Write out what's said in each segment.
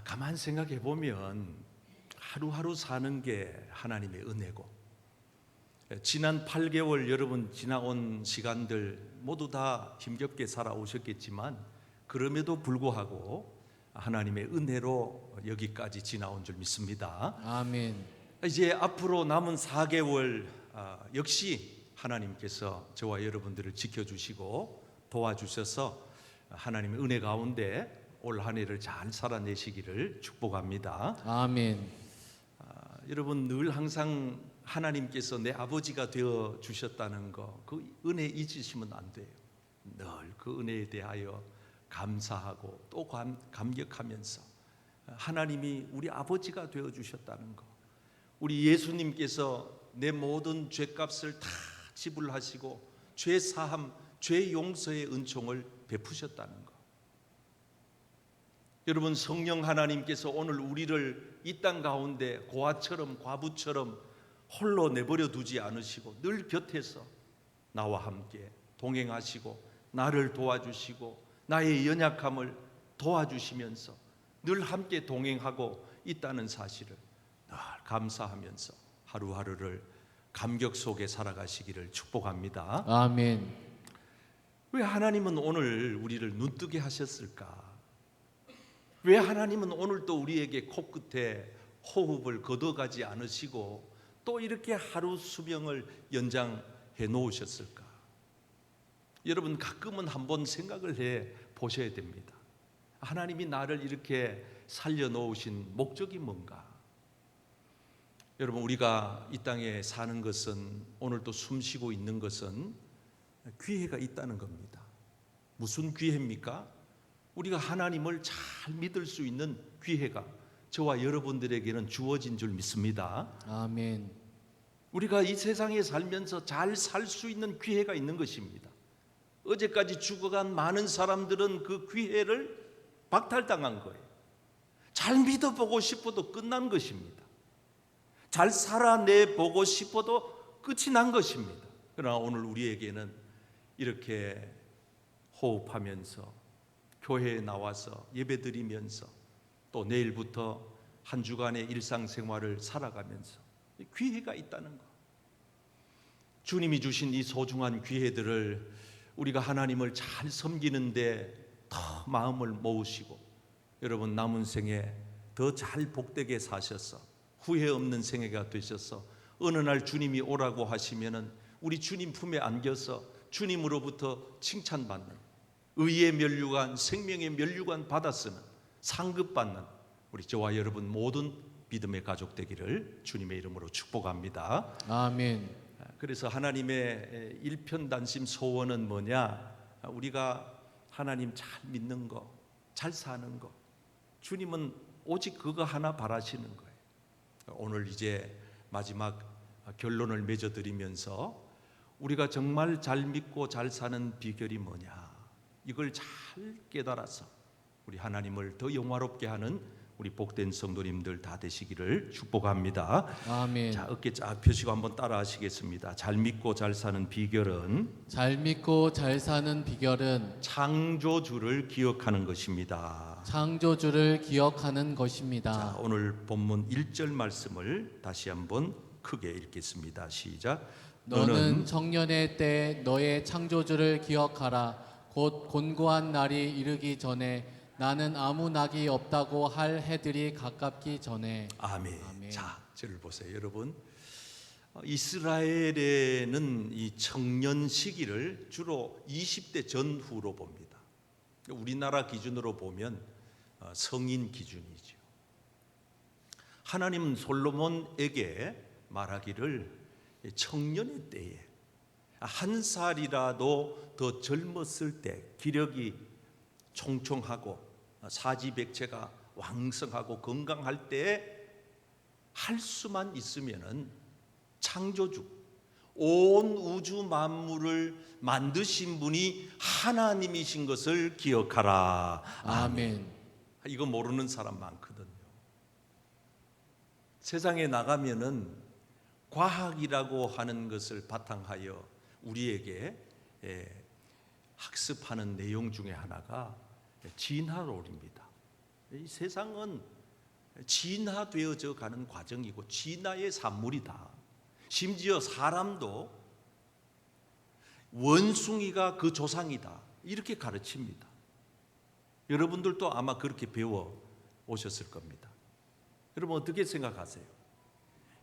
가만 생각해 보면 하루하루 사는 게 하나님의 은혜고, 지난 8개월 여러분 지나온 시간들 모두 다 힘겹게 살아오셨겠지만 그럼에도 불구하고 하나님의 은혜로 여기까지 지나온 줄 믿습니다. 아멘. 이제 앞으로 남은 4개월 역시 하나님께서 저와 여러분들을 지켜주시고 도와주셔서 하나님의 은혜 가운데 올 한 해를 잘 살아내시기를 축복합니다. 아멘. 여러분 늘 항상 하나님께서 내 아버지가 되어 주셨다는 거, 그 은혜 잊으시면 안 돼요. 늘 그 은혜에 대하여 감사하고 또 감격하면서 하나님이 우리 아버지가 되어 주셨다는 거, 우리 예수님께서 내 모든 죄값을 다 지불하시고 죄 사함, 죄 용서의 은총을 베푸셨다는 거. 여러분 성령 하나님께서 오늘 우리를 이 땅 가운데 고아처럼 과부처럼 홀로 내버려 두지 않으시고 늘 곁에서 나와 함께 동행하시고 나를 도와주시고 나의 연약함을 도와주시면서 늘 함께 동행하고 있다는 사실을 늘 감사하면서 하루하루를 감격 속에 살아가시기를 축복합니다. 아멘. 왜 하나님은 오늘 우리를 눈뜨게 하셨을까? 왜 하나님은 오늘 또 우리에게 코끝에 호흡을 걷어가지 않으시고 또 이렇게 하루 수명을 연장해 놓으셨을까? 여러분 가끔은 한번 생각을 해 보셔야 됩니다. 하나님이 나를 이렇게 살려 놓으신 목적이 뭔가? 여러분 우리가 이 땅에 사는 것은, 오늘 또 숨쉬고 있는 것은 기회가 있다는 겁니다. 무슨 기회입니까? 우리가 하나님을 잘 믿을 수 있는 기회가 저와 여러분들에게는 주어진 줄 믿습니다. 아멘. 우리가 이 세상에 살면서 잘 살 수 있는 기회가 있는 것입니다. 어제까지 죽어간 많은 사람들은 그 기회를 박탈당한 거예요. 잘 믿어보고 싶어도 끝난 것입니다. 잘 살아내보고 싶어도 끝이 난 것입니다. 그러나 오늘 우리에게는 이렇게 호흡하면서 교회에 나와서 예배드리면서 또 내일부터 한 주간의 일상생활을 살아가면서 기회가 있다는 것, 주님이 주신 이 소중한 기회들을 우리가 하나님을 잘 섬기는데 더 마음을 모으시고 여러분 남은 생에 더 잘 복되게 사셔서 후회 없는 생애가 되셔서 어느 날 주님이 오라고 하시면은 우리 주님 품에 안겨서 주님으로부터 칭찬받는, 의의 면류관, 생명의 면류관 받았으면 상급받는 우리 저와 여러분 모든 믿음의 가족 되기를 주님의 이름으로 축복합니다. 아멘. 그래서 하나님의 일편단심 소원은 뭐냐? 우리가 하나님 잘 믿는 거, 잘 사는 거. 주님은 오직 그거 하나 바라시는 거예요. 오늘 이제 마지막 결론을 맺어드리면서 우리가 정말 잘 믿고 잘 사는 비결이 뭐냐? 이걸 잘 깨달아서 우리 하나님을 더 영화롭게 하는 우리 복된 성도님들 다 되시기를 축복합니다. 아멘. 자, 어깨 쫙 펴시고 한번 따라 하시겠습니다. 잘 믿고 잘 사는 비결은, 잘 믿고 잘 사는 비결은 창조주를 기억하는 것입니다. 창조주를 기억하는 것입니다. 자, 오늘 본문 1절 말씀을 다시 한번 크게 읽겠습니다. 시작. 너는 청년의 때 너의 창조주를 기억하라. 곧 곤고한 날이 이르기 전에 나는 아무 낙이 없다고 할 해들이 가깝기 전에. 아멘. 아멘. 자, 저를 보세요, 여러분. 이스라엘에는 이 청년 시기를 주로 20대 전후로 봅니다. 우리나라 기준으로 보면 성인 기준이죠. 하나님은 솔로몬에게 말하기를 청년의 때에 한 살이라도 더 젊었을 때, 기력이 총총하고 사지백체가 왕성하고 건강할 때에 할 수만 있으면은 창조주, 온 우주 만물을 만드신 분이 하나님이신 것을 기억하라. 아멘. 이거 모르는 사람 많거든요. 세상에 나가면은 과학이라고 하는 것을 바탕하여 우리에게 학습하는 내용 중에 하나가 진화론입니다. 이 세상은 진화되어져 가는 과정이고 진화의 산물이다. 심지어 사람도 원숭이가 그 조상이다, 이렇게 가르칩니다. 여러분들도 아마 그렇게 배워 오셨을 겁니다. 여러분 어떻게 생각하세요?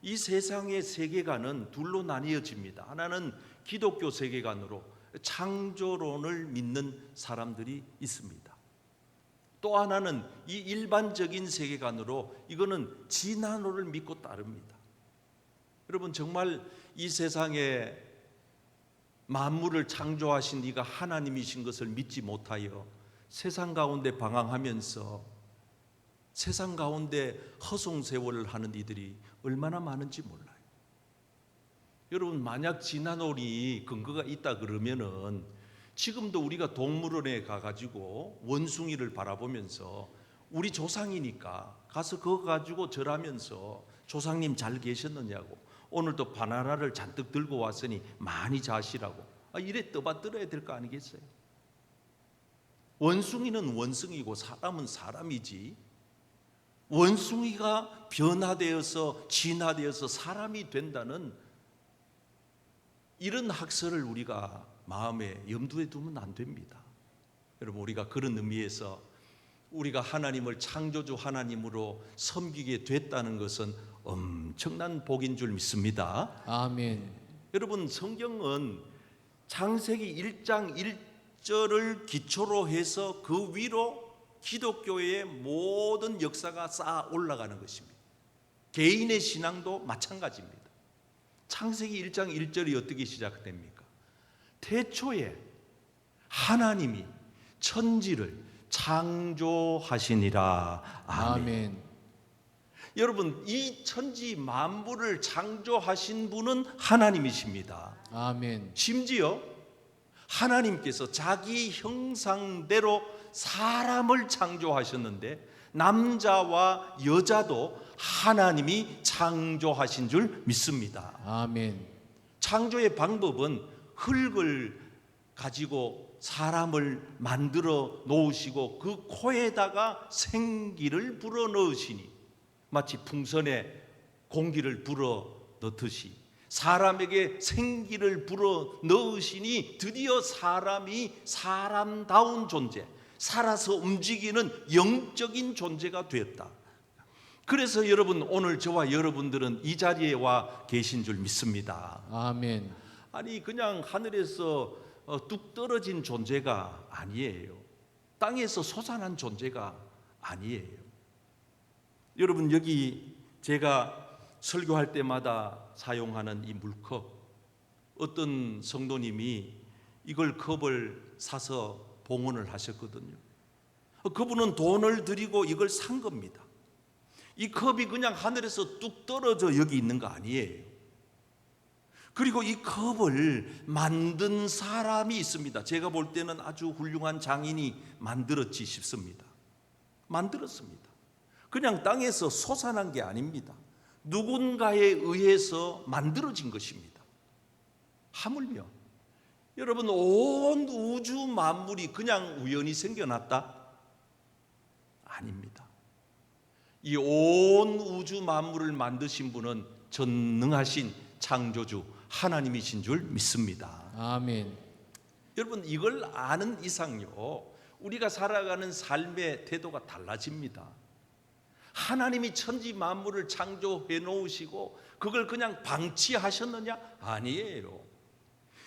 이 세상의 세계관은 둘로 나뉘어집니다. 하나는 기독교 세계관으로 창조론을 믿는 사람들이 있습니다. 또 하나는 이 일반적인 세계관으로 이거는 진화론을 믿고 따릅니다. 여러분 정말 이 세상에 만물을 창조하신 이가 하나님이신 것을 믿지 못하여 세상 가운데 방황하면서 세상 가운데 허송세월을 하는 이들이 얼마나 많은지 몰라요. 여러분 만약 진화론이 근거가 있다 그러면은 지금도 우리가 동물원에 가가지고 원숭이를 바라보면서 우리 조상이니까 가서 그거 가지고 절하면서 조상님 잘 계셨느냐고, 오늘도 바나나를 잔뜩 들고 왔으니 많이 자시라고, 이래 떠받들어야 될 거 아니겠어요? 원숭이는 원숭이고 사람은 사람이지, 원숭이가 변화되어서 진화되어서 사람이 된다는 이런 학설을 우리가 마음에 염두에 두면 안 됩니다. 여러분 우리가 그런 의미에서 우리가 하나님을 창조주 하나님으로 섬기게 됐다는 것은 엄청난 복인 줄 믿습니다. 아멘. 여러분 성경은 창세기 1장 1절을 기초로 해서 그 위로 기독교의 모든 역사가 쌓아 올라가는 것입니다. 개인의 신앙도 마찬가지입니다. 창세기 1장 1절이 어떻게 시작됩니까? 태초에 하나님이 천지를 창조하시니라. 아멘. 아멘. 여러분 이 천지 만물을 창조하신 분은 하나님이십니다. 아멘. 심지어 하나님께서 자기 형상대로 사람을 창조하셨는데 남자와 여자도 하나님이 창조하신 줄 믿습니다. 아멘. 창조의 방법은 흙을 가지고 사람을 만들어 놓으시고 그 코에다가 생기를 불어 넣으시니 마치 풍선에 공기를 불어 넣듯이 사람에게 생기를 불어 넣으시니 드디어 사람이 사람다운 존재, 살아서 움직이는 영적인 존재가 되었다. 그래서 여러분 오늘 저와 여러분들은 이 자리에 와 계신 줄 믿습니다. 아멘. 아니 그냥 하늘에서 뚝 떨어진 존재가 아니에요. 땅에서 솟아난 존재가 아니에요. 여러분 여기 제가 설교할 때마다 사용하는 이 물컵, 어떤 성도님이 이걸 컵을 사서 봉헌을 하셨거든요. 그분은 돈을 들이고 이걸 산 겁니다. 이 컵이 그냥 하늘에서 뚝 떨어져 여기 있는 거 아니에요. 그리고 이 컵을 만든 사람이 있습니다. 제가 볼 때는 아주 훌륭한 장인이 만들었지 싶습니다. 만들었습니다. 그냥 땅에서 솟아난 게 아닙니다. 누군가에 의해서 만들어진 것입니다. 하물며 여러분 온 우주 만물이 그냥 우연히 생겨났다? 아닙니다. 이 온 우주 만물을 만드신 분은 전능하신 창조주 하나님이신 줄 믿습니다. 아멘. 여러분 이걸 아는 이상요 우리가 살아가는 삶의 태도가 달라집니다. 하나님이 천지 만물을 창조해 놓으시고 그걸 그냥 방치하셨느냐? 아니에요.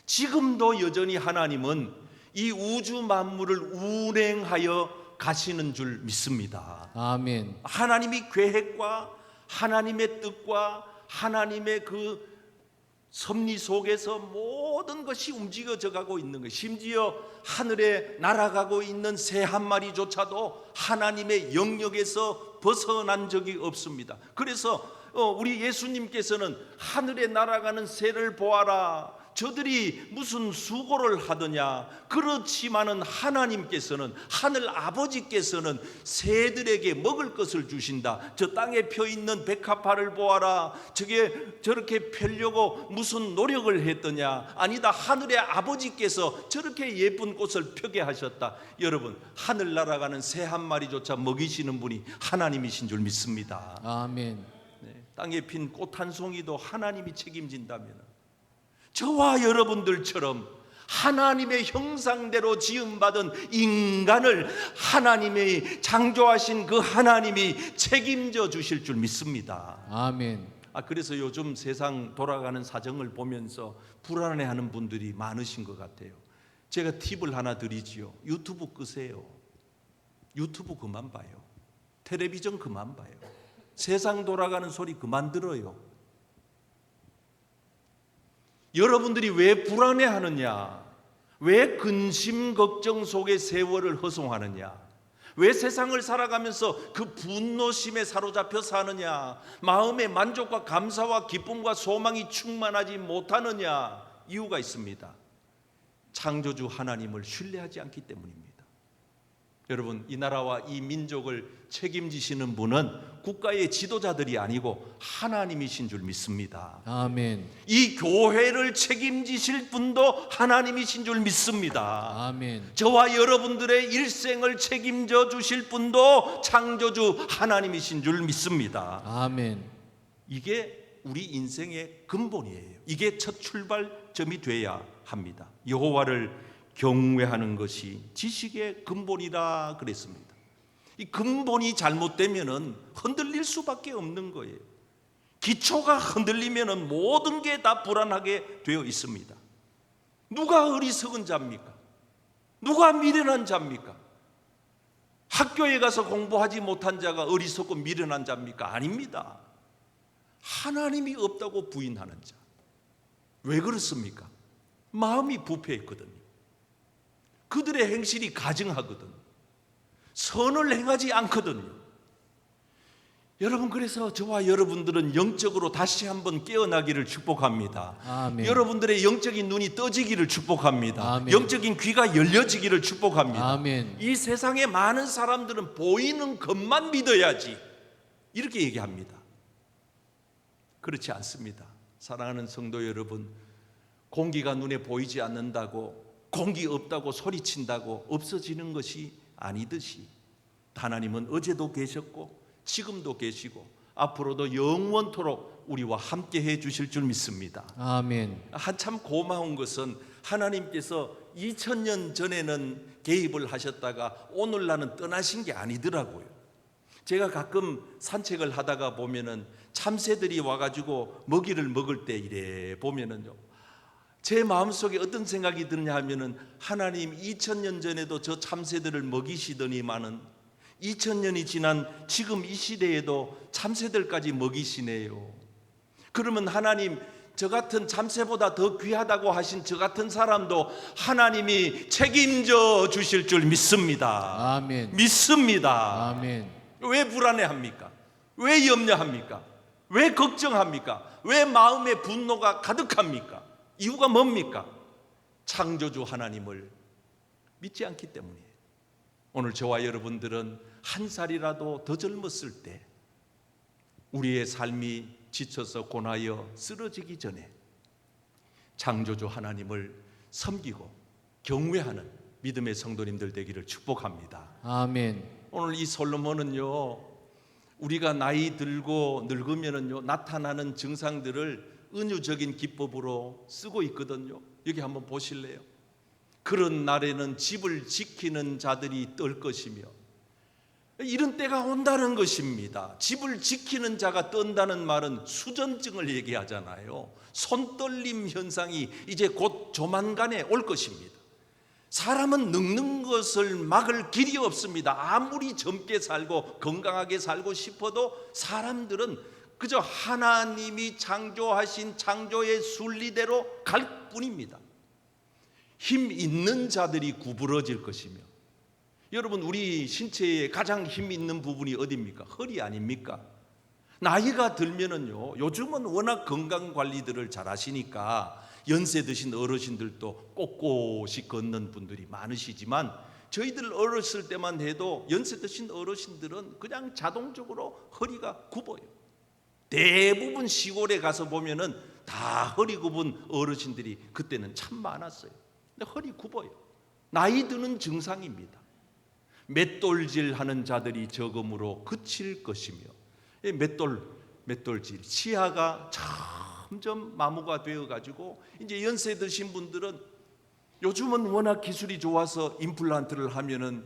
지금도 여전히 하나님은 이 우주 만물을 운행하여 가시는 줄 믿습니다. 아멘. 하나님이 계획과 하나님의 뜻과 하나님의 그 섭리 속에서 모든 것이 움직여져 가고 있는 것, 심지어 하늘에 날아가고 있는 새 한 마리조차도 하나님의 영역에서 벗어난 적이 없습니다. 그래서 우리 예수님께서는 하늘에 날아가는 새를 보아라, 저들이 무슨 수고를 하더냐. 그렇지만은 하나님께서는, 하늘 아버지께서는 새들에게 먹을 것을 주신다. 저 땅에 펴 있는 백합화를 보아라. 저게 저렇게 펴려고 무슨 노력을 했더냐. 아니다, 하늘의 아버지께서 저렇게 예쁜 꽃을 펴게 하셨다. 여러분, 하늘 날아가는 새 한 마리조차 먹이시는 분이 하나님이신 줄 믿습니다. 아멘. 땅에 핀 꽃 한 송이도 하나님이 책임진다면 저와 여러분들처럼 하나님의 형상대로 지음받은 인간을 하나님의 창조하신 그 하나님이 책임져 주실 줄 믿습니다. 아멘. 그래서 요즘 세상 돌아가는 사정을 보면서 불안해하는 분들이 많으신 것 같아요. 제가 팁을 하나 드리지요. 유튜브 끄세요. 유튜브 그만 봐요. 텔레비전 그만 봐요. 세상 돌아가는 소리 그만 들어요. 여러분들이 왜 불안해하느냐? 왜 근심 걱정 속에 세월을 허송하느냐? 왜 세상을 살아가면서 그 분노심에 사로잡혀 사느냐? 마음의 만족과 감사와 기쁨과 소망이 충만하지 못하느냐? 이유가 있습니다. 창조주 하나님을 신뢰하지 않기 때문입니다. 여러분, 이 나라와 이 민족을 책임지시는 분은 국가의 지도자들이 아니고 하나님이신 줄 믿습니다. 아멘. 이 교회를 책임지실 분도 하나님이신 줄 믿습니다. 아멘. 저와 여러분들의 일생을 책임져 주실 분도 창조주 하나님이신 줄 믿습니다. 아멘. 이게 우리 인생의 근본이에요. 이게 첫 출발점이 돼야 합니다. 여호와를 경외하는 것이 지식의 근본이라 그랬습니다. 이 근본이 잘못되면은 흔들릴 수밖에 없는 거예요. 기초가 흔들리면은 모든 게 다 불안하게 되어 있습니다. 누가 어리석은 자입니까? 누가 미련한 자입니까? 학교에 가서 공부하지 못한 자가 어리석고 미련한 자입니까? 아닙니다. 하나님이 없다고 부인하는 자. 왜 그렇습니까? 마음이 부패했거든요. 그들의 행실이 가증하거든. 선을 행하지 않거든요. 여러분, 그래서 저와 여러분들은 영적으로 다시 한번 깨어나기를 축복합니다. 아멘. 여러분들의 영적인 눈이 떠지기를 축복합니다. 아멘. 영적인 귀가 열려지기를 축복합니다. 아멘. 이 세상에 많은 사람들은 보이는 것만 믿어야지 이렇게 얘기합니다. 그렇지 않습니다. 사랑하는 성도 여러분, 공기가 눈에 보이지 않는다고, 공기 없다고 소리친다고 없어지는 것이 아니듯이 하나님은 어제도 계셨고 지금도 계시고 앞으로도 영원토록 우리와 함께 해 주실 줄 믿습니다. 아멘. 한참 고마운 것은 하나님께서 2000년 전에는 개입을 하셨다가 오늘날은 떠나신 게 아니더라고요. 제가 가끔 산책을 하다가 보면은 참새들이 와가지고 먹이를 먹을 때 이래 보면은요, 제 마음속에 어떤 생각이 드느냐 하면은, 하나님 2000년 전에도 저 참새들을 먹이시더니만은 2000년이 지난 지금 이 시대에도 참새들까지 먹이시네요. 그러면 하나님, 저 같은 참새보다 더 귀하다고 하신 저 같은 사람도 하나님이 책임져 주실 줄 믿습니다. 아멘. 믿습니다. 아멘. 왜 불안해합니까? 왜 염려합니까? 왜 걱정합니까? 왜 마음에 분노가 가득합니까? 이유가 뭡니까? 창조주 하나님을 믿지 않기 때문이에요. 오늘 저와 여러분들은 한 살이라도 더 젊었을 때 우리의 삶이 지쳐서 고나여 쓰러지기 전에 창조주 하나님을 섬기고 경외하는 믿음의 성도님들 되기를 축복합니다. 아멘. 오늘 이 솔로몬은요, 우리가 나이 들고 늙으면은요 나타나는 증상들을 은유적인 기법으로 쓰고 있거든요. 여기 한번 보실래요? 그런 날에는 집을 지키는 자들이 떨 것이며, 이런 때가 온다는 것입니다. 집을 지키는 자가 떤다는 말은 수전증을 얘기하잖아요. 손떨림 현상이 이제 곧 조만간에 올 것입니다. 사람은 늙는 것을 막을 길이 없습니다. 아무리 젊게 살고 건강하게 살고 싶어도 사람들은 그저 하나님이 창조하신 창조의 순리대로 갈 뿐입니다. 힘 있는 자들이 구부러질 것이며, 여러분, 우리 신체에 가장 힘 있는 부분이 어디입니까? 허리 아닙니까? 나이가 들면은요, 요즘은 워낙 건강 관리들을 잘 하시니까 연세 드신 어르신들도 꼿꼿이 걷는 분들이 많으시지만 저희들 어렸을 때만 해도 연세 드신 어르신들은 그냥 자동적으로 허리가 굽어요. 대부분 시골에 가서 보면은 다 허리 굽은 어르신들이 그때는 참 많았어요. 근데 허리 굽어요. 나이 드는 증상입니다. 맷돌질 하는 자들이 적음으로 그칠 것이며, 맷돌질 치아가 점점 마모가 되어 가지고 이제 연세 드신 분들은 요즘은 워낙 기술이 좋아서 임플란트를 하면은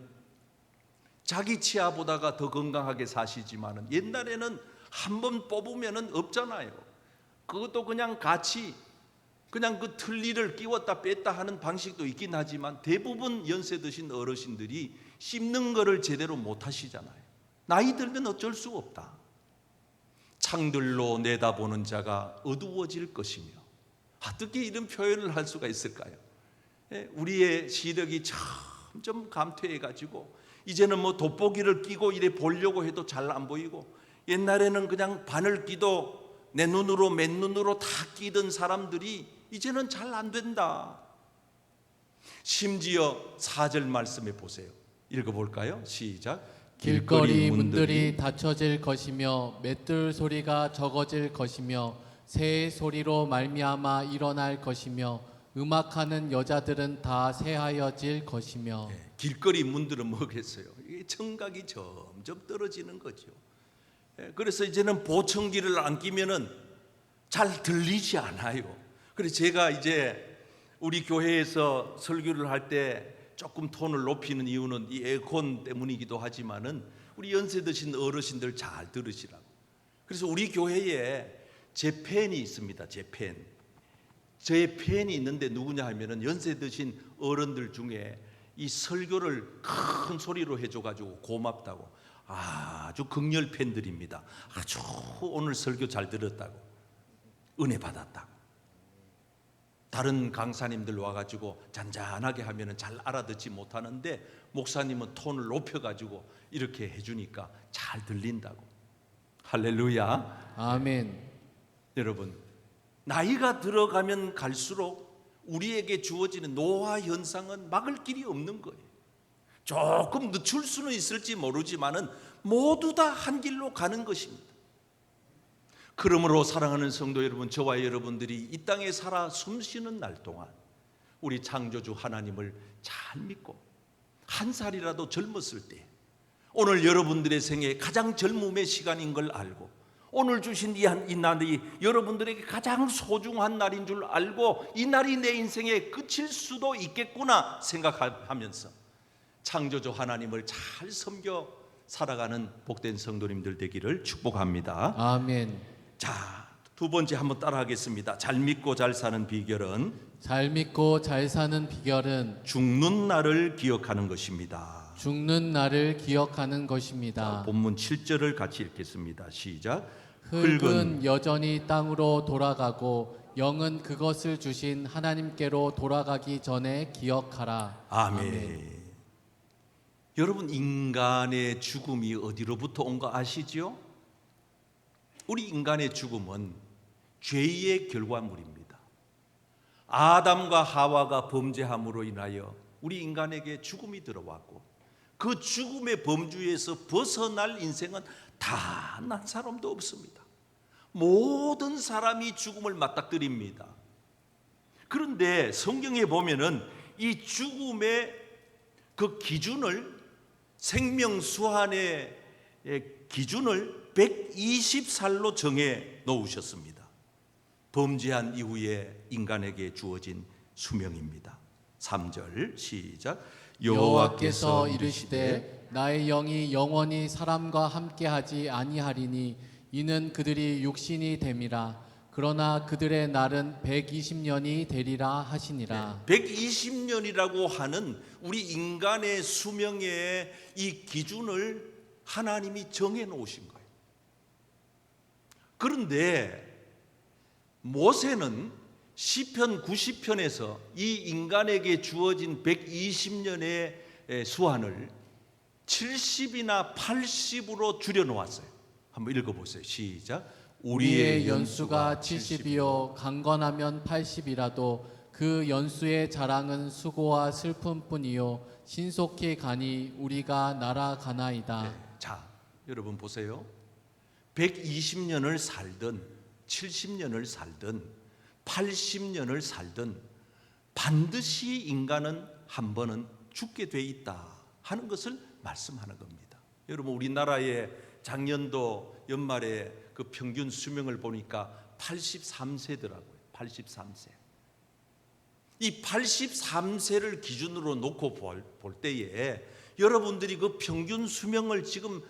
자기 치아보다가 더 건강하게 사시지만은 옛날에는 한 번 뽑으면은 없잖아요. 그것도 그냥 같이 그냥 그 틀니를 끼웠다 뺐다 하는 방식도 있긴 하지만 대부분 연세 드신 어르신들이 씹는 거를 제대로 못 하시잖아요. 나이 들면 어쩔 수 없다. 창들로 내다보는 자가 어두워질 것이며, 어떻게 이런 표현을 할 수가 있을까요? 우리의 시력이 점점 감퇴해 가지고 이제는 뭐 돋보기를 끼고 이래 보려고 해도 잘 안 보이고, 옛날에는 그냥 바늘 끼도 내 눈으로 맨눈으로 다 끼던 사람들이 이제는 잘 안 된다. 심지어 4절 말씀에 보세요. 읽어볼까요? 시작. 길거리 문들이 닫혀질 것이며 맷돌 소리가 적어질 것이며 새 소리로 말미암아 일어날 것이며 음악하는 여자들은 다 새하여질 것이며. 길거리 문들은 뭐겠어요? 이게 청각이 점점 떨어지는 거죠. 그래서 이제는 보청기를 안 끼면은 잘 들리지 않아요. 그래서 제가 이제 우리 교회에서 설교를 할 때 조금 톤을 높이는 이유는 이 에어컨 때문이기도 하지만은 우리 연세 드신 어르신들 잘 들으시라고. 그래서 우리 교회에 제 팬이 있습니다. 제 팬이 있는데 누구냐 하면은 연세 드신 어른들 중에 이 설교를 큰 소리로 해줘가지고 고맙다고, 아주 극렬 팬들입니다. 아주 오늘 설교 잘 들었다고, 은혜 받았다고. 다른 강사님들 와가지고 잔잔하게 하면은 잘 알아듣지 못하는데 목사님은 톤을 높여가지고 이렇게 해주니까 잘 들린다고. 할렐루야. 아멘. 여러분, 나이가 들어가면 갈수록 우리에게 주어지는 노화 현상은 막을 길이 없는 거예요. 조금 늦출 수는 있을지 모르지만은 모두 다 한 길로 가는 것입니다. 그러므로 사랑하는 성도 여러분, 저와 여러분들이 이 땅에 살아 숨쉬는 날 동안 우리 창조주 하나님을 잘 믿고 한 살이라도 젊었을 때, 오늘 여러분들의 생애 가장 젊음의 시간인 걸 알고 오늘 주신 이 날이 여러분들에게 가장 소중한 날인 줄 알고 이 날이 내 인생의 끝일 수도 있겠구나 생각하면서 창조주 하나님을 잘 섬겨 살아가는 복된 성도님들 되기를 축복합니다. 아멘. 자, 두 번째 한번 따라하겠습니다. 잘 믿고 잘 사는 비결은 잘 믿고 잘 사는 비결은 죽는 날을 기억하는 것입니다. 죽는 날을 기억하는 것입니다. 본문 7절을 같이 읽겠습니다. 시작. 흙은 여전히 땅으로 돌아가고 영은 그것을 주신 하나님께로 돌아가기 전에 기억하라. 아멘. 여러분, 인간의 죽음이 어디로부터 온 거 아시죠? 우리 인간의 죽음은 죄의 결과물입니다. 아담과 하와가 범죄함으로 인하여 우리 인간에게 죽음이 들어왔고 그 죽음의 범주에서 벗어날 인생은 단 한 사람도 없습니다. 모든 사람이 죽음을 맞닥뜨립니다. 그런데 성경에 보면은 이 죽음의 그 기준을, 생명수환의 기준을 120살로 정해 놓으셨습니다. 범죄한 이후에 인간에게 주어진 수명입니다. 3절 시작. 여호와께서 이르시되 나의 영이 영원히 사람과 함께하지 아니하리니 이는 그들이 육신이 됨이라. 그러나 그들의 날은 120년이 되리라 하시니라. 120년이라고 하는 우리 인간의 수명의 이 기준을 하나님이 정해 놓으신 거예요. 그런데 모세는 시편 90편에서 이 인간에게 주어진 120년의 수한을 70이나 80으로 줄여 놓았어요. 한번 읽어보세요. 시작. 우리의 연수가 70이요 강건하면 80이라도 그 연수의 자랑은 수고와 슬픔뿐이요 신속히 가니 우리가 날아가나이다. 자, 여러분 보세요. 120년을 살든 70년을 살든 80년을 살든 반드시 인간은 한 번은 죽게 돼 있다 하는 것을 말씀하는 겁니다. 여러분, 우리나라의 작년도 연말에 그 평균 수명을 보니까 83세더라고요. 83세. 이 83세를 기준으로 놓고 볼 때에 여러분들이 그 평균 수명을 지금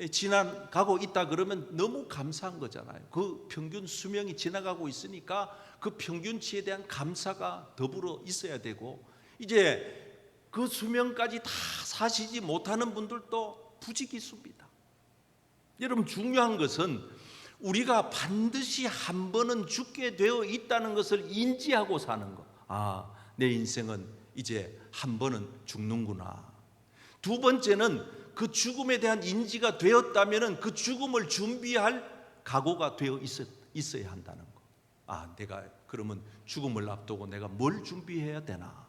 지나가고 있다 그러면 너무 감사한 거잖아요. 그 평균 수명이 지나가고 있으니까 그 평균치에 대한 감사가 더불어 있어야 되고, 이제 그 수명까지 다 사시지 못하는 분들도 부지기수입니다. 여러분, 중요한 것은 우리가 반드시 한 번은 죽게 되어 있다는 것을 인지하고 사는 것. 아, 내 인생은 이제 한 번은 죽는구나. 두 번째는 그 죽음에 대한 인지가 되었다면 그 죽음을 준비할 각오가 되어 있어야 한다는 거. 아, 내가 그러면 죽음을 앞두고 내가 뭘 준비해야 되나?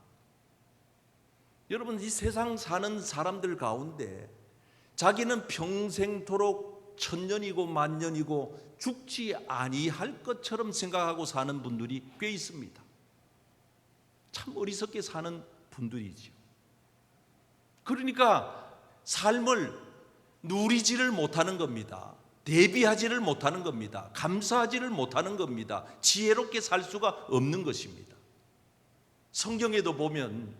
여러분, 이 세상 사는 사람들 가운데 자기는 평생토록 천년이고 만년이고 죽지 아니할 것처럼 생각하고 사는 분들이 꽤 있습니다. 참 어리석게 사는 분들이죠. 그러니까 삶을 누리지를 못하는 겁니다. 대비하지를 못하는 겁니다. 감사하지를 못하는 겁니다. 지혜롭게 살 수가 없는 것입니다. 성경에도 보면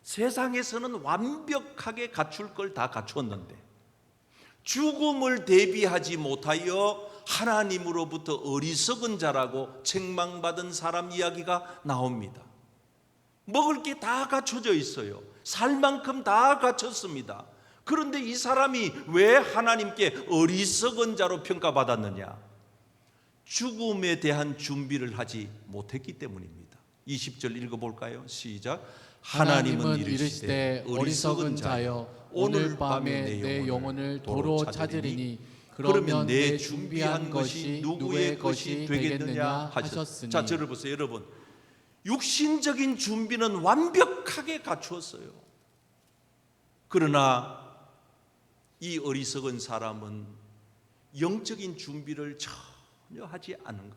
세상에서는 완벽하게 갖출 걸 다 갖추었는데 죽음을 대비하지 못하여 하나님으로부터 어리석은 자라고 책망받은 사람 이야기가 나옵니다. 먹을 게 다 갖춰져 있어요. 살 만큼 다 갖췄습니다. 그런데 이 사람이 왜 하나님께 어리석은 자로 평가받았느냐? 죽음에 대한 준비를 하지 못했기 때문입니다. 20절 읽어볼까요? 시작. 하나님은 이르시되 어리석은 자여 오늘 밤에 내 영혼을 도로 찾으리니 그러면 내 준비한 것이 누구의 것이 되겠느냐 하셨으니. 자, 저를 보세요. 여러분, 육신적인 준비는 완벽하게 갖추었어요. 그러나 이 어리석은 사람은 영적인 준비를 전혀 하지 않은 거예요.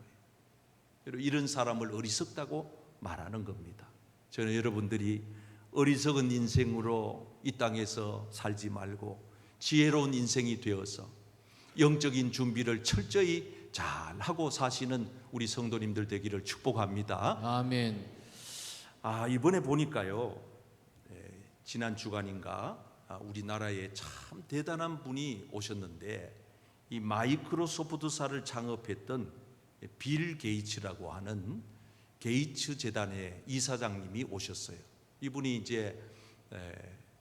여러분, 이런 사람을 어리석다고 말하는 겁니다. 저는 여러분들이 어리석은 인생으로 이 땅에서 살지 말고 지혜로운 인생이 되어서 영적인 준비를 철저히 잘 하고 사시는 우리 성도님들 되기를 축복합니다. 아멘. 이번에 보니까요, 지난 주간인가 우리나라에 참 대단한 분이 오셨는데, 이 마이크로소프트사를 창업했던 빌 게이츠라고 하는 게이츠 재단의 이사장님이 오셨어요. 이분이 이제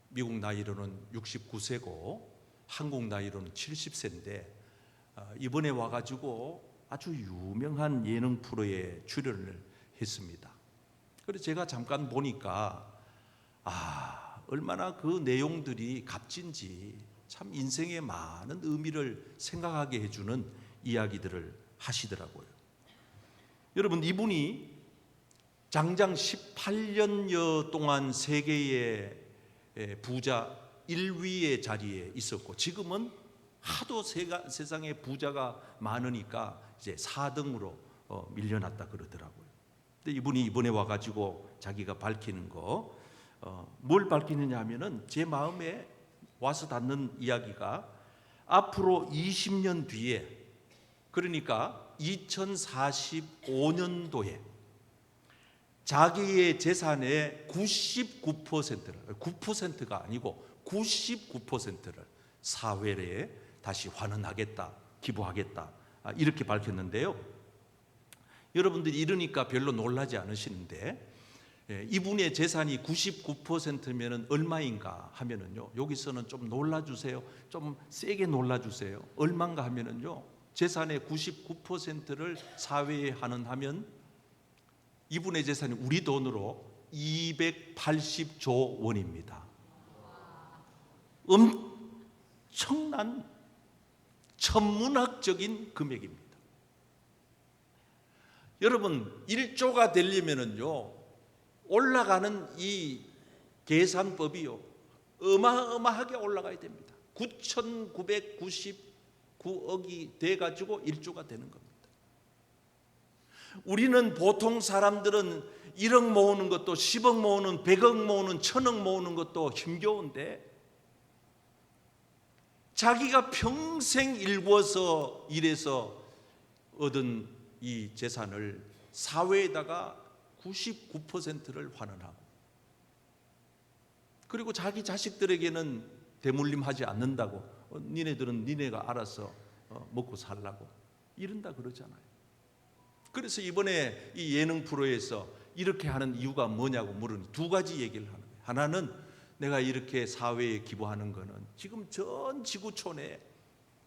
미국 나이로는 69세고 한국 나이로는 70세인데 이번에 와가지고 아주 유명한 예능 프로에 출연을 했습니다. 그래서 제가 잠깐 보니까 얼마나 그 내용들이 값진지 참 인생의 많은 의미를 생각하게 해주는 이야기들을 하시더라고요. 여러분, 이분이 장장 18년여 동안 세계의 부자 1위의 자리에 있었고, 지금은 하도 세상에 부자가 많으니까 이제 4등으로 밀려났다 그러더라고요. 근데 이분이 이번에 와가지고 자기가 밝히는 거, 뭘 밝히느냐 하면은 제 마음에 와서 닿는 이야기가, 앞으로 20년 뒤에, 그러니까 2045년도에 자기의 재산의 99%를, 9%가 아니고 99%를 사회에 다시 환원하겠다, 기부하겠다, 이렇게 밝혔는데요. 여러분들이 이러니까 별로 놀라지 않으시는데, 이분의 재산이 99%면은 얼마인가 하면은요, 여기서는 좀 놀라주세요. 좀 세게 놀라주세요. 얼마인가 하면은요, 재산의 99%를 사회에 환원하면 이분의 재산이 우리 돈으로 280조 원입니다. 엄청난 천문학적인 금액입니다. 여러분 1조가 되려면은요 올라가는 이 계산법이요 어마어마하게 올라가야 됩니다. 9,999억이 돼가지고 1조가 되는 겁니다. 우리는 보통 사람들은 1억 모으는 것도 10억 모으는 100억 모으는 1000억 모으는 것도 힘겨운데 자기가 평생 일구어서 일해서 얻은 이 재산을 사회에다가 99%를 환원하고 그리고 자기 자식들에게는 대물림하지 않는다고 니네들은 니네가 알아서 먹고 살라고 이런다 그러잖아요. 그래서 이번에 이 예능 프로에서 이렇게 하는 이유가 뭐냐고 물으니 두 가지 얘기를 하는 거예요. 하나는 내가 이렇게 사회에 기부하는 거는 지금 전 지구촌에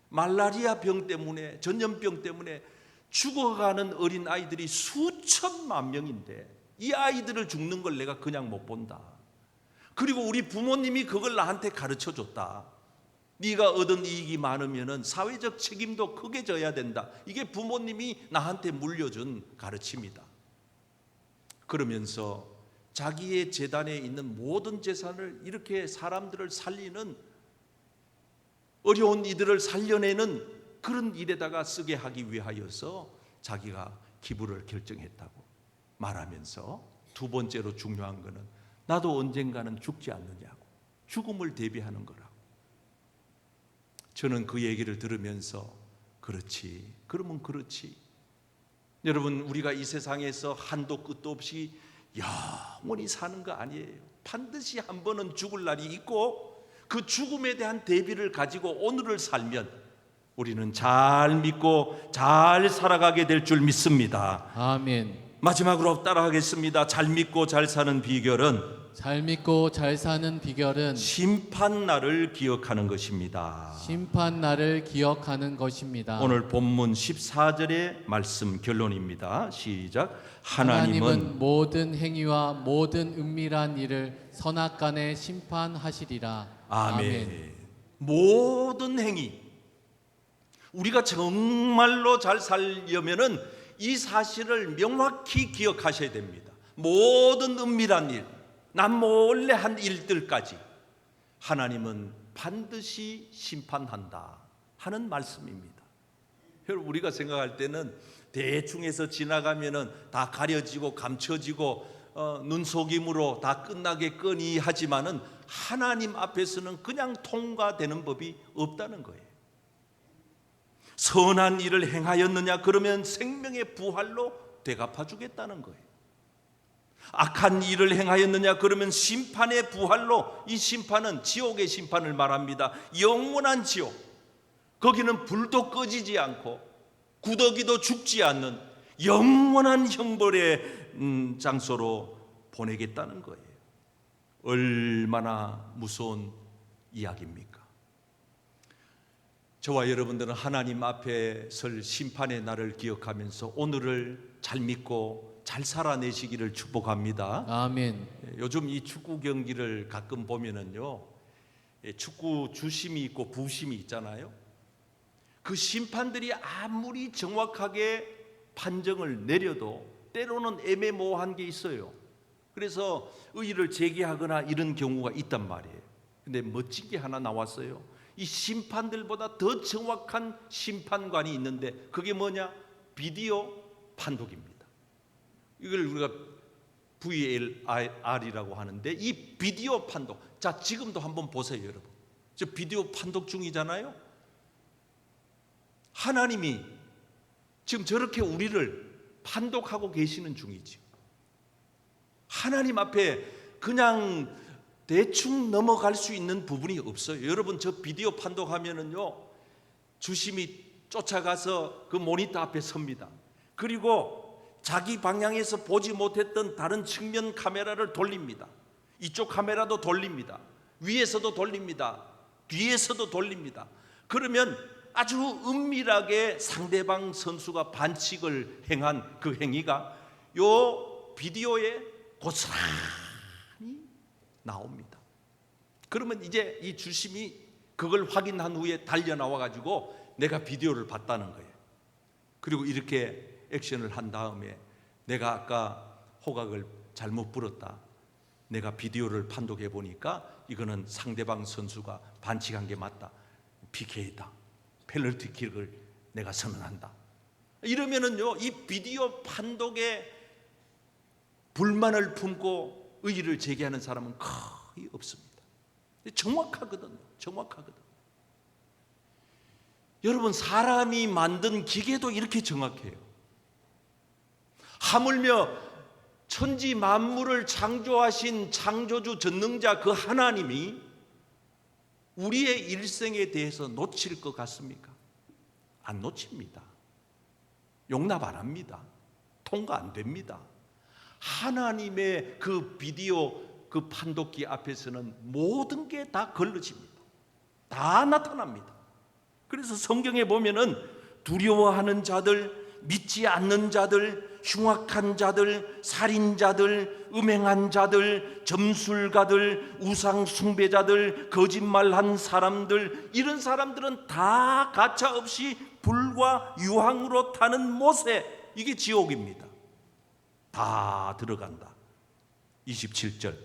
말라리아 병 때문에 전염병 때문에 죽어가는 어린 아이들이 수천만 명인데 이 아이들을 죽는 걸 내가 그냥 못 본다. 그리고 우리 부모님이 그걸 나한테 가르쳐 줬다. 네가 얻은 이익이 많으면은 사회적 책임도 크게 져야 된다. 이게 부모님이 나한테 물려준 가르침이다. 그러면서 자기의 재단에 있는 모든 재산을 이렇게 사람들을 살리는 어려운 이들을 살려내는 그런 일에다가 쓰게 하기 위하여서 자기가 기부를 결정했다고 말하면서 두 번째로 중요한 거는 나도 언젠가는 죽지 않느냐고 죽음을 대비하는 거라고. 저는 그 얘기를 들으면서 그렇지 그러면 그렇지. 여러분 우리가 이 세상에서 한도 끝도 없이 영원히 사는 거 아니에요. 반드시 한 번은 죽을 날이 있고 그 죽음에 대한 대비를 가지고 오늘을 살면 우리는 잘 믿고 잘 살아가게 될 줄 믿습니다. 아멘. 마지막으로 따라하겠습니다. 잘 믿고 잘 사는 비결은 잘 믿고 잘 사는 비결은 심판 날을 기억하는 것입니다. 심판 날을 기억하는 것입니다. 오늘 본문 14절의 말씀 결론입니다. 시작. 하나님은 모든 행위와 모든 은밀한 일을 선악간에 심판하시리라. 아멘. 모든 행위 우리가 정말로 잘 살려면은 이 사실을 명확히 기억하셔야 됩니다. 모든 은밀한 일, 남몰래 한 일들까지 하나님은 반드시 심판한다 하는 말씀입니다. 여러분 우리가 생각할 때는 대충해서 지나가면은 다 가려지고 감춰지고 눈속임으로 다 끝나겠거니 하지만은 하나님 앞에서는 그냥 통과되는 법이 없다는 거예요. 선한 일을 행하였느냐 그러면 생명의 부활로 되갚아 주겠다는 거예요. 악한 일을 행하였느냐 그러면 심판의 부활로, 이 심판은 지옥의 심판을 말합니다. 영원한 지옥, 거기는 불도 꺼지지 않고 구더기도 죽지 않는 영원한 형벌의 장소로 보내겠다는 거예요. 얼마나 무서운 이야기입니까? 저와 여러분들은 하나님 앞에 설 심판의 날을 기억하면서 오늘을 잘 믿고 잘 살아내시기를 축복합니다. 아멘. 요즘 이 축구 경기를 가끔 보면은요, 축구 주심이 있고 부심이 있잖아요. 그 심판들이 아무리 정확하게 판정을 내려도 때로는 애매모호한 게 있어요. 그래서 의의를 제기하거나 이런 경우가 있단 말이에요. 근데 멋진 게 하나 나왔어요. 이 심판들보다 더 정확한 심판관이 있는데 그게 뭐냐? 비디오 판독입니다. 이걸 우리가 VAR이라고 하는데 이 비디오 판독, 자 지금도 한번 보세요 여러분. 저 비디오 판독 중이잖아요. 하나님이 지금 저렇게 우리를 판독하고 계시는 중이죠. 하나님 앞에 그냥 대충 넘어갈 수 있는 부분이 없어요. 여러분 저 비디오 판독하면은요, 주심이 쫓아가서 그 모니터 앞에 섭니다. 그리고 자기 방향에서 보지 못했던 다른 측면 카메라를 돌립니다. 이쪽 카메라도 돌립니다. 위에서도 돌립니다. 뒤에서도 돌립니다. 그러면 아주 은밀하게 상대방 선수가 반칙을 행한 그 행위가 요 비디오에 고스란히 나옵니다. 그러면 이제 이 주심이 그걸 확인한 후에 달려 나와 가지고 내가 비디오를 봤다는 거예요. 그리고 이렇게 액션을 한 다음에 내가 아까 호각을 잘못 불었다, 내가 비디오를 판독해 보니까 이거는 상대방 선수가 반칙한 게 맞다, PK다, 페널티킥을 내가 선언한다, 이러면은요 이 비디오 판독에 불만을 품고 의의를 제기하는 사람은 거의 없습니다. 정확하거든요. 여러분, 사람이 만든 기계도 이렇게 정확해요. 하물며 천지 만물을 창조하신 창조주 전능자 그 하나님이 우리의 일생에 대해서 놓칠 것 같습니까? 안 놓칩니다. 용납 안 합니다. 통과 안 됩니다. 하나님의 그 비디오 그 판독기 앞에서는 모든 게 다 걸러집니다. 다 나타납니다. 그래서 성경에 보면은 두려워하는 자들, 믿지 않는 자들, 흉악한 자들, 살인자들, 음행한 자들, 점술가들, 우상 숭배자들, 거짓말한 사람들, 이런 사람들은 다 가차 없이 불과 유황으로 타는 못에, 이게 지옥입니다. 다 들어간다. 27절.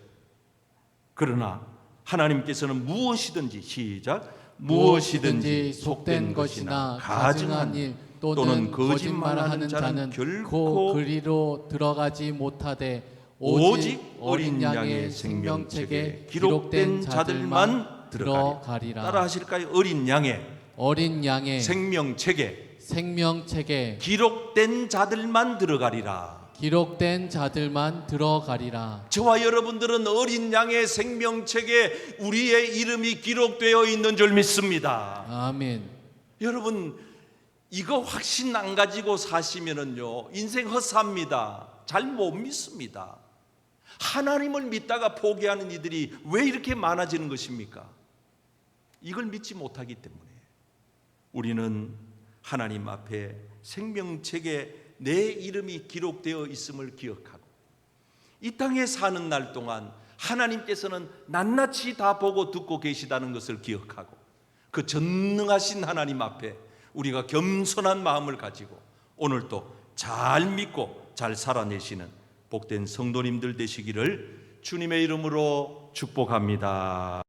그러나 하나님께서는 무엇이든지, 시작, 무엇이든지 속된 것이나 가증한 일 또는 거짓말하는 자는 결코 그리로 들어가지 못하되 오직 어린 양의 생명책에 기록된 자들만 들어가리라. 따라 하실까요? 어린 양의 생명책에 기록된 자들만 들어가리라. 저와 여러분들은 어린 양의 생명책에 우리의 이름이 기록되어 있는 줄 믿습니다. 아멘. 여러분, 이거 확신 안 가지고 사시면은요 인생 헛삽니다. 잘 못 믿습니다. 하나님을 믿다가 포기하는 이들이 왜 이렇게 많아지는 것입니까? 이걸 믿지 못하기 때문에. 우리는 하나님 앞에 생명책에 내 이름이 기록되어 있음을 기억하고, 이 땅에 사는 날 동안 하나님께서는 낱낱이 다 보고 듣고 계시다는 것을 기억하고, 그 전능하신 하나님 앞에 우리가 겸손한 마음을 가지고 오늘도 잘 믿고 잘 살아내시는 복된 성도님들 되시기를 주님의 이름으로 축복합니다.